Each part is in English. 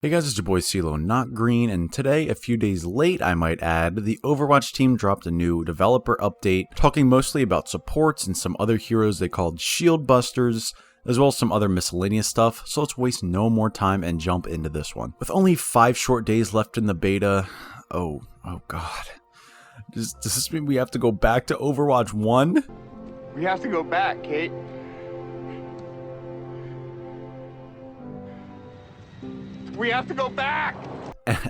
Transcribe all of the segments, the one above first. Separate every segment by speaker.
Speaker 1: Hey guys, it's your boy CeeLo, not Green, and today, a few days late I might add, the Overwatch team dropped a new developer update, talking mostly about supports and some other heroes they called Shield Busters, as well as some other miscellaneous stuff, so let's waste no more time and jump into this one. With only 5 short days left in the beta, oh god. Does this mean we have to go back to Overwatch 1?
Speaker 2: We have to go back, Kate. We have to go back!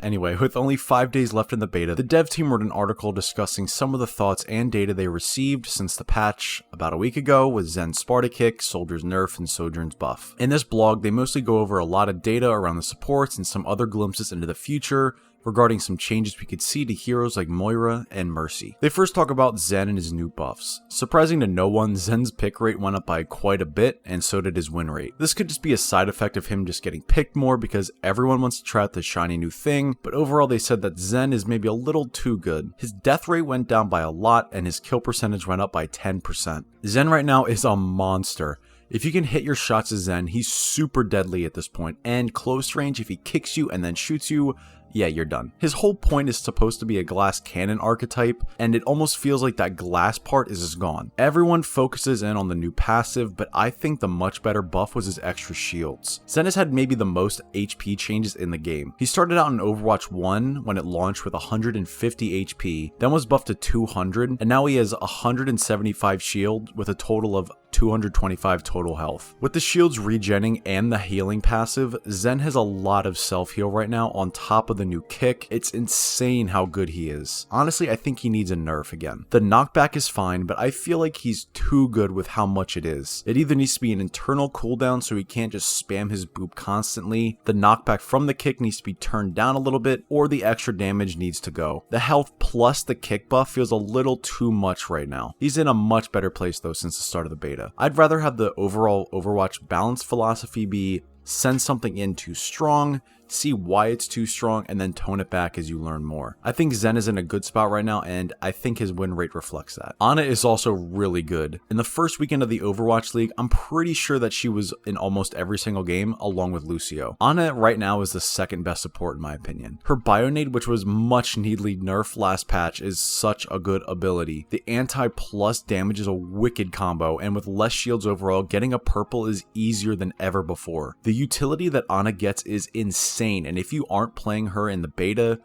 Speaker 1: Anyway, with only 5 days left in the beta, the dev team wrote an article discussing some of the thoughts and data they received since the patch about a week ago with Zen's Sparta Kick, Soldier's Nerf, and Sojourn's Buff. In this blog, they mostly go over a lot of data around the supports and some other glimpses into the future, regarding some changes we could see to heroes like Moira and Mercy. They first talk about Zen and his new buffs. Surprising to no one, Zen's pick rate went up by quite a bit, and so did his win rate. This could just be a side effect of him just getting picked more because everyone wants to try out the shiny new thing, but overall they said that Zen is maybe a little too good. His death rate went down by a lot, and his kill percentage went up by 10%. Zen right now is a monster. If you can hit your shots as Zen, he's super deadly at this point, and close range, if he kicks you and then shoots you, yeah, you're done. His whole point is supposed to be a glass cannon archetype, and it almost feels like that glass part is just gone. Everyone focuses in on the new passive, but I think the much better buff was his extra shields. Zen has had maybe the most HP changes in the game. He started out in Overwatch 1 when it launched with 150 HP, then was buffed to 200, and now he has 175 shield with a total of 225 total health. With the shields regenning and the healing passive, Zen has a lot of self-heal right now on top of the new kick. It's insane how good he is. Honestly, I think he needs a nerf again. The knockback is fine, but I feel like he's too good with how much it is. It either needs to be an internal cooldown so he can't just spam his boop constantly, the knockback from the kick needs to be turned down a little bit, or the extra damage needs to go. The health plus the kick buff feels a little too much right now. He's in a much better place though since the start of the beta. I'd rather have the overall Overwatch balance philosophy be send something in too strong, see why it's too strong, and then tone it back as you learn more. I think Zen is in a good spot right now, and I think his win rate reflects that. Ana is also really good. In the first weekend of the Overwatch League, I'm pretty sure that she was in almost every single game, along with Lucio. Ana right now is the second best support in my opinion. Her Bionade, which was much needly nerfed last patch, is such a good ability. The anti-plus damage is a wicked combo, and with less shields overall, getting a purple is easier than ever before. The utility that Ana gets is insane, and if you aren't playing her in the beta,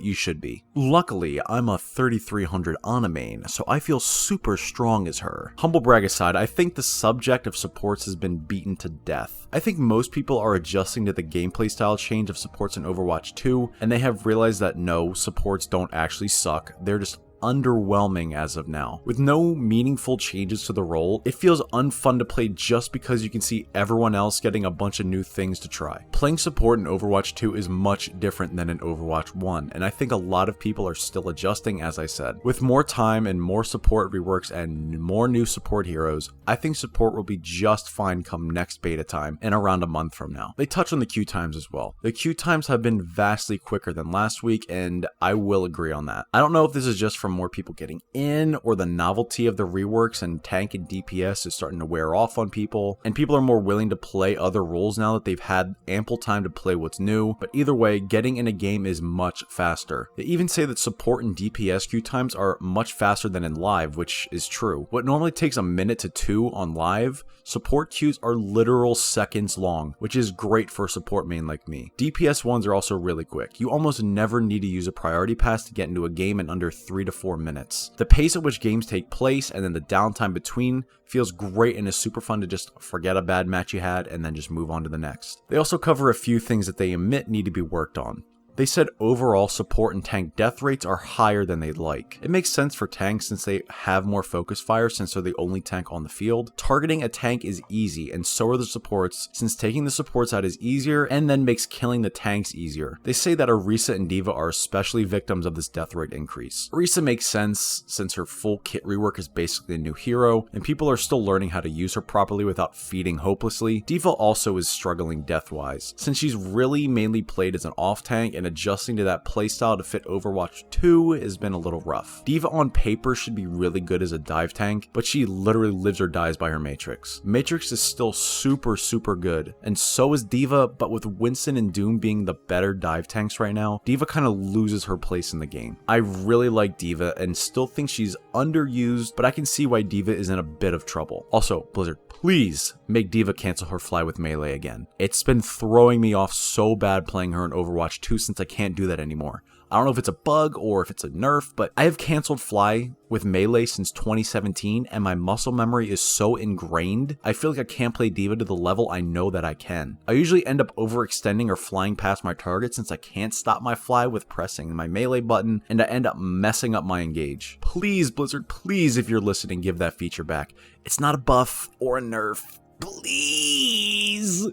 Speaker 1: you should be. Luckily, I'm a 3300 Ana main, so I feel super strong as her. Humble brag aside, I think the subject of supports has been beaten to death. I think most people are adjusting to the gameplay style change of supports in Overwatch 2, and they have realized that no, supports don't actually suck, they're just underwhelming as of now. With no meaningful changes to the role, it feels unfun to play just because you can see everyone else getting a bunch of new things to try. Playing support in Overwatch 2 is much different than in Overwatch 1, and I think a lot of people are still adjusting, as I said. With more time and more support reworks and more new support heroes, I think support will be just fine come next beta time in around a month from now. They touch on the queue times as well. The queue times have been vastly quicker than last week, and I will agree on that. I don't know if this is just from more people getting in, or the novelty of the reworks and tank and DPS is starting to wear off on people, and people are more willing to play other roles now that they've had ample time to play what's new, but either way, getting in a game is much faster. They even say that support and DPS queue times are much faster than in live, which is true. What normally takes a minute to 2 on live, support queues are literal seconds long, which is great for a support main like me. DPS ones are also really quick. You almost never need to use a priority pass to get into a game in under 3 to 4 minutes. The pace at which games take place and then the downtime between feels great and is super fun to just forget a bad match you had and then just move on to the next. They also cover a few things that they admit need to be worked on. They said overall support and tank death rates are higher than they'd like. It makes sense for tanks since they have more focus fire since they're the only tank on the field. Targeting a tank is easy, and so are the supports since taking the supports out is easier and then makes killing the tanks easier. They say that Orisa and D.Va are especially victims of this death rate increase. Orisa makes sense since her full kit rework is basically a new hero, and people are still learning how to use her properly without feeding hopelessly. D.Va also is struggling death-wise, since she's really mainly played as an off tank and adjusting to that playstyle to fit Overwatch 2 has been a little rough. D.Va on paper should be really good as a dive tank, but she literally lives or dies by her Matrix. Matrix is still super good, and so is D.Va, but with Winston and Doom being the better dive tanks right now, D.Va kind of loses her place in the game. I really like D.Va and still think she's underused, but I can see why D.Va is in a bit of trouble. Also, Blizzard, please make D.Va cancel her fly with melee again. It's been throwing me off so bad playing her in Overwatch 2 since I can't do that anymore. I don't know if it's a bug or if it's a nerf, but I have canceled fly with melee since 2017 and my muscle memory is so ingrained, I feel like I can't play D.Va to the level I know that I can. I usually end up overextending or flying past my target since I can't stop my fly with pressing my melee button, and I end up messing up my engage. Please, Blizzard, please, if you're listening, give that feature back. It's not a buff or a nerf. Please!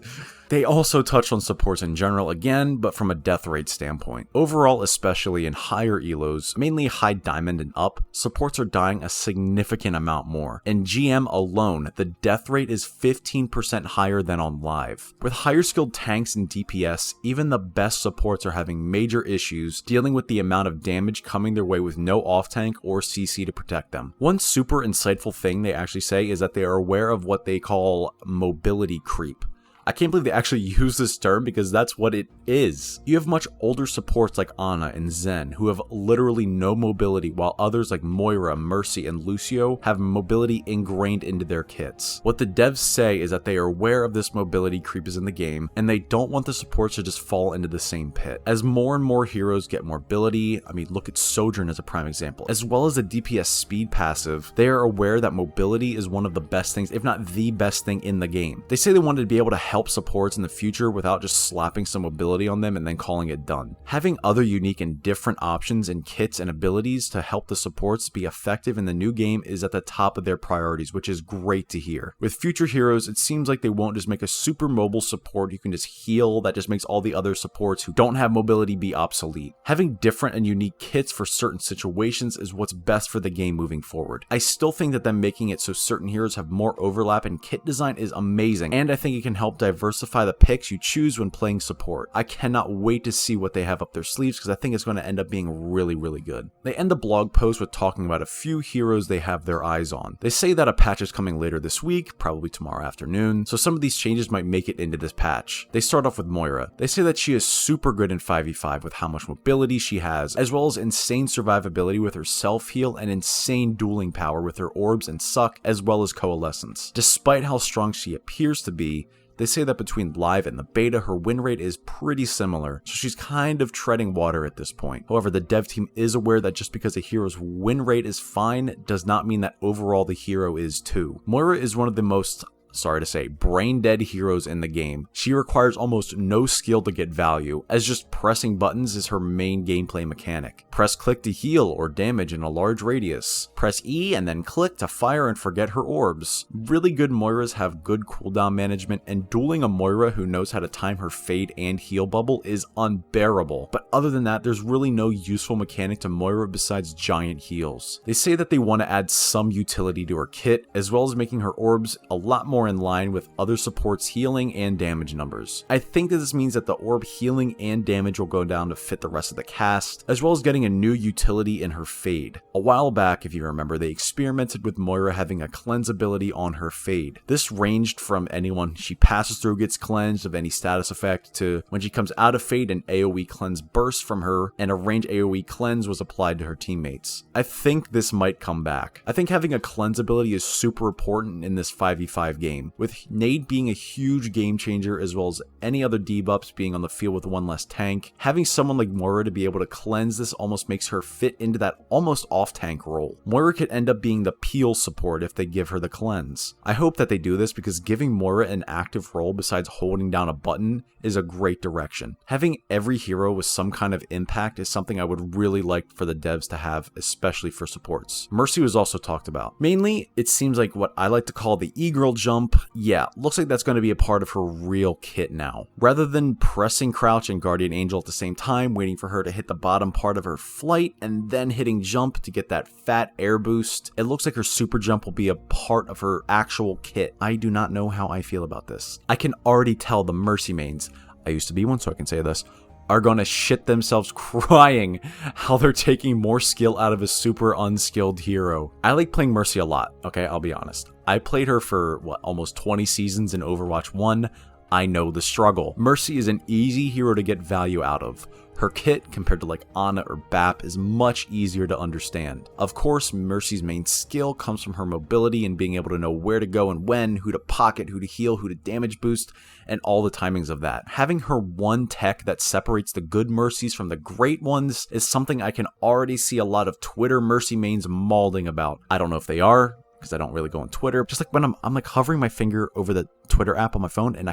Speaker 1: They also touch on supports in general again, but from a death rate standpoint. Overall, especially in higher elos, mainly high diamond and up, supports are dying a significant amount more. In GM alone, the death rate is 15% higher than on live. With higher skilled tanks and DPS, even the best supports are having major issues dealing with the amount of damage coming their way with no off tank or CC to protect them. One super insightful thing they actually say is that they are aware of what they call mobility creep. I can't believe they actually use this term because that's what it is. You have much older supports like Ana and Zen who have literally no mobility, while others like Moira, Mercy, and Lucio have mobility ingrained into their kits. What the devs say is that they are aware of this mobility creep is in the game, and they don't want the supports to just fall into the same pit. As more and more heroes get more ability, I mean look at Sojourn as a prime example, as well as the DPS speed passive, they are aware that mobility is one of the best things, if not the best thing in the game. They say they wanted to be able to help supports in the future without just slapping some ability on them and then calling it done. Having other unique and different options and kits and abilities to help the supports be effective in the new game is at the top of their priorities, which is great to hear. With future heroes, it seems like they won't just make a super mobile support you can just heal that just makes all the other supports who don't have mobility be obsolete. Having different and unique kits for certain situations is what's best for the game moving forward. I still think that them making it so certain heroes have more overlap in kit design is amazing, and I think it can help diversify the picks you choose when playing support. I cannot wait to see what they have up their sleeves because I think it's going to end up being really good. They end the blog post with talking about a few heroes they have their eyes on. They say that a patch is coming later this week, probably tomorrow afternoon, so some of these changes might make it into this patch. They start off with Moira. They say that she is super good in 5v5 with how much mobility she has, as well as insane survivability with her self-heal and insane dueling power with her orbs and suck, as well as coalescence. Despite how strong she appears to be, they say that between live and the beta, her win rate is pretty similar, so she's kind of treading water at this point. However, the dev team is aware that just because a hero's win rate is fine, does not mean that overall the hero is too. Moira is one of the most, sorry to say, brain dead heroes in the game. She requires almost no skill to get value, as just pressing buttons is her main gameplay mechanic. Press click to heal or damage in a large radius. Press E and then click to fire and forget her orbs. Really good Moiras have good cooldown management, and dueling a Moira who knows how to time her fade and heal bubble is unbearable. But other than that, there's really no useful mechanic to Moira besides giant heals. They say that they want to add some utility to her kit, as well as making her orbs a lot more in line with other supports' healing and damage numbers. I think that this means that the orb healing and damage will go down to fit the rest of the cast, as well as getting a new utility in her fade. A while back, if you remember, they experimented with Moira having a cleanse ability on her fade. This ranged from anyone she passes through gets cleansed of any status effect, to when she comes out of fade, an AoE cleanse bursts from her, and a range AoE cleanse was applied to her teammates. I think this might come back. I think having a cleanse ability is super important in this 5v5 game. With Nade being a huge game changer, as well as any other debuffs being on the field with one less tank, having someone like Moira to be able to cleanse this almost makes her fit into that almost off-tank role. Moira could end up being the peel support if they give her the cleanse. I hope that they do this because giving Moira an active role besides holding down a button is a great direction. Having every hero with some kind of impact is something I would really like for the devs to have, especially for supports. Mercy was also talked about. Mainly, it seems like what I like to call the e-girl jump. Yeah, looks like that's going to be a part of her real kit now. Rather than pressing crouch and guardian angel at the same time, waiting for her to hit the bottom part of her flight and then hitting jump to get that fat air boost, it looks like her super jump will be a part of her actual kit. I do not know how I feel about this. I can already tell the Mercy mains, I used to be one so I can say this, are gonna shit themselves crying how they're taking more skill out of a super unskilled hero. I like playing Mercy a lot, okay, I'll be honest. I played her for, almost 20 seasons in Overwatch 1. I know the struggle. Mercy is an easy hero to get value out of. Her kit, compared to like Ana or BAP, is much easier to understand. Of course, Mercy's main skill comes from her mobility and being able to know where to go and when, who to pocket, who to heal, who to damage boost, and all the timings of that. Having her one tech that separates the good Mercies from the great ones is something I can already see a lot of Twitter Mercy mains mauling about. I don't know if they are, because I don't really go on Twitter. Just like when I'm like hovering my finger over the Twitter app on my phone, and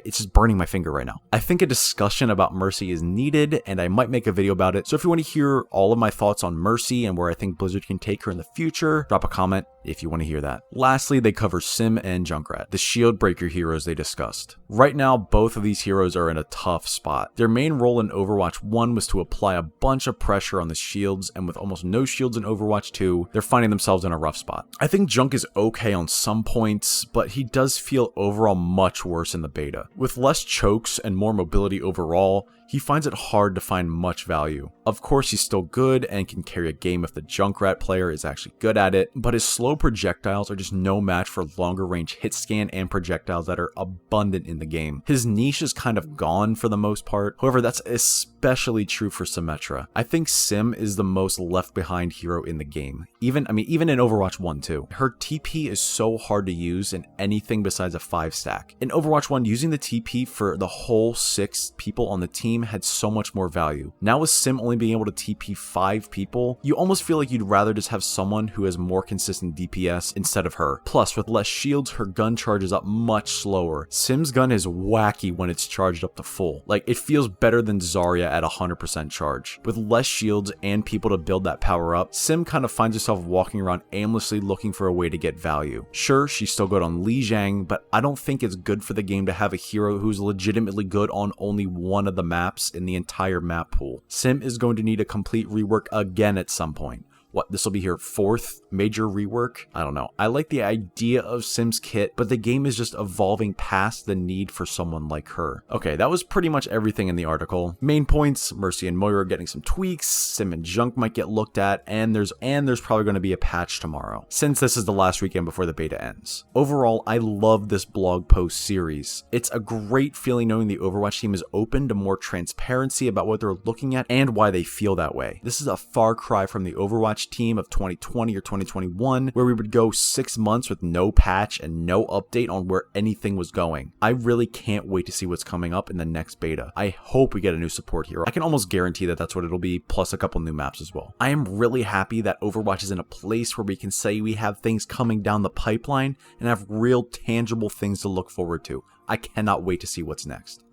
Speaker 1: it's just burning my finger right now. I think a discussion about Mercy is needed, and I might make a video about it. So if you want to hear all of my thoughts on Mercy and where I think Blizzard can take her in the future, drop a comment if you want to hear that. Lastly, they cover Sim and Junkrat, the shield breaker heroes they discussed. Right now, both of these heroes are in a tough spot. Their main role in Overwatch 1 was to apply a bunch of pressure on the shields, and with almost no shields in Overwatch 2, they're finding themselves in a rough spot. I think Junk is okay on some points, but he does feel overall much worse in the beta. With less chokes and more mobility overall, he finds it hard to find much value. Of course, he's still good and can carry a game if the Junkrat player is actually good at it, but his slow projectiles are just no match for longer range hit scan and projectiles that are abundant in the game. His niche is kind of gone for the most part. However, that's especially true for Symmetra. I think Sim is the most left behind hero in the game. Even in Overwatch 1 too. Her TP is so hard to use in anything besides a 5-stack. In Overwatch 1, using the TP for the whole 6 people on the team had so much more value. Now with Sim only being able to TP 5 people, you almost feel like you'd rather just have someone who has more consistent DPS instead of her. Plus, with less shields, her gun charges up much slower. Sim's gun is wacky when it's charged up to full. Like, it feels better than Zarya at 100% charge. With less shields and people to build that power up, Sim kind of finds herself walking around aimlessly looking for a way to get value. Sure, she's still good on Lijiang, but I don't think it's good for the game to have a hero who's legitimately good on only one of the maps in the entire map pool. Sim is going to need a complete rework again at some point. What, this will be her 4th major rework? I don't know. I like the idea of Sim's kit, but the game is just evolving past the need for someone like her. Okay, that was pretty much everything in the article. Main points: Mercy and Moira are getting some tweaks, Sim and Junk might get looked at, and there's probably going to be a patch tomorrow, since this is the last weekend before the beta ends. Overall, I love this blog post series. It's a great feeling knowing the Overwatch team is open to more transparency about what they're looking at and why they feel that way. This is a far cry from the Overwatch team of 2020 or 2021, where we would go 6 months with no patch and no update on where anything was going. I really can't wait to see what's coming up in the next beta. I hope we get a new support hero. I can almost guarantee that that's what it'll be, plus a couple new maps as well. I am really happy that Overwatch is in a place where we can say we have things coming down the pipeline and have real tangible things to look forward to. I cannot wait to see what's next.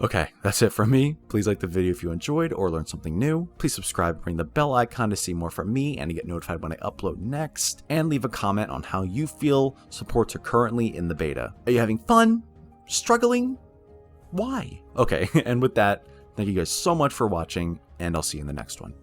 Speaker 1: Okay, that's it from me. Please like the video if you enjoyed or learned something new. Please subscribe and ring the bell icon to see more from me and to get notified when I upload next. And leave a comment on how you feel supports are currently in the beta. Are you having fun? Struggling? Why? Okay, and with that, thank you guys so much for watching, and I'll see you in the next one.